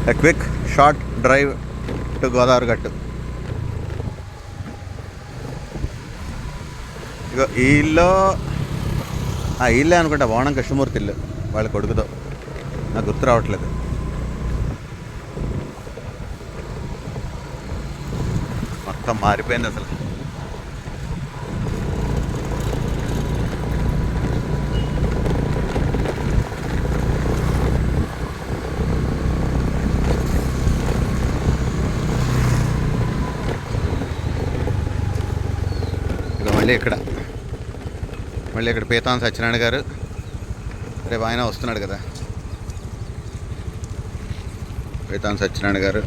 A quick short drive to Godavari గట్టు. ఇగో ఈ ఇల్లు ఆ ఇల్లే అనుకుంటా, వాణం కృష్ణమూర్తి ఇల్లు వాళ్ళ కొడుకుతో, నాకు గుర్తు రావట్లేదు. మొత్తం మారిపోయింది అసలు. మళ్ళీ ఇక్కడ పీతాన్ సత్యనారాయణ గారు, రేపు ఆయన వస్తున్నాడు కదా, పీతాన్ సత్యనారాయణ గారు.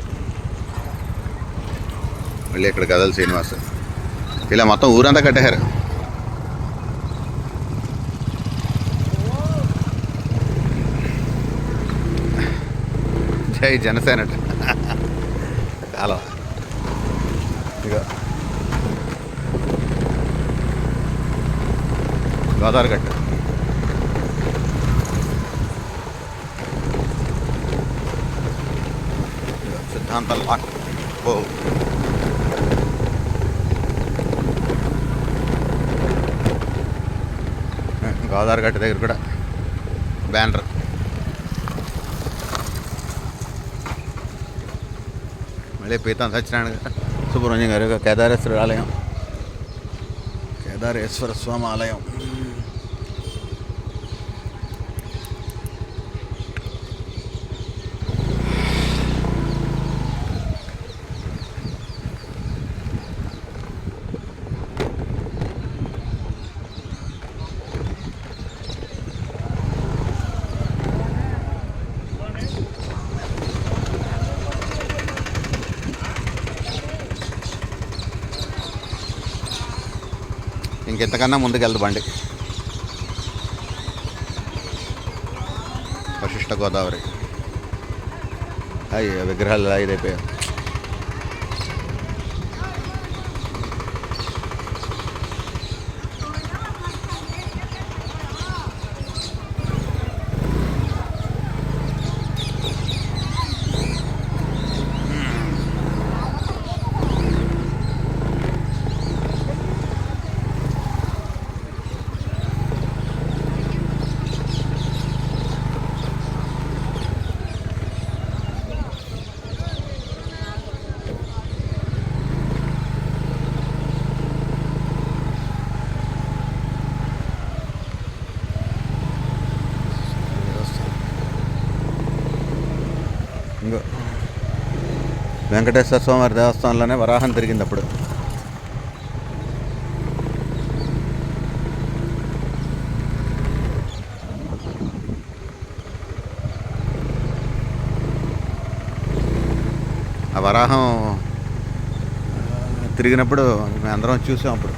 మళ్ళీ ఇక్కడ గదల శ్రీనివాస్. ఇలా మొత్తం ఊరంతా కట్టేశారు. జై జనసేన కాలం. ఇక గోదావరి గట్టు. సిద్ధాంత లాక్. ఓ గోదావరి గట్టు దగ్గర కూడా బ్యానర్. మళ్ళీ పీతాన్ సత్యనారాయణ గారు, సుబ్రహ్మణ్యం గారు, కేదారేశ్వర ఆలయం, కేదారేశ్వర స్వామి ఆలయం. ఇంకెంతకన్నా ముందుకెళ్దు బండి. వశిష్ఠ గోదావరి. అయ్యో విగ్రహాలు ఇదైపోయాయి. వెంకటేశ్వర స్వామి దేవస్థానంలోనే వరాహం తిరిగింది అప్పుడు. ఆ వరాహం తిరిగినప్పుడు మేము అందరం చూసాం. అప్పుడు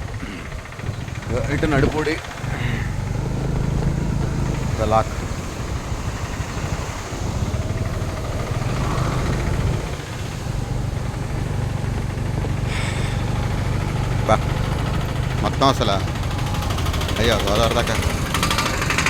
ఇటు నడుపూడి లాక్. మొత్తం అసలు అయ్యో గోదావరి దాకా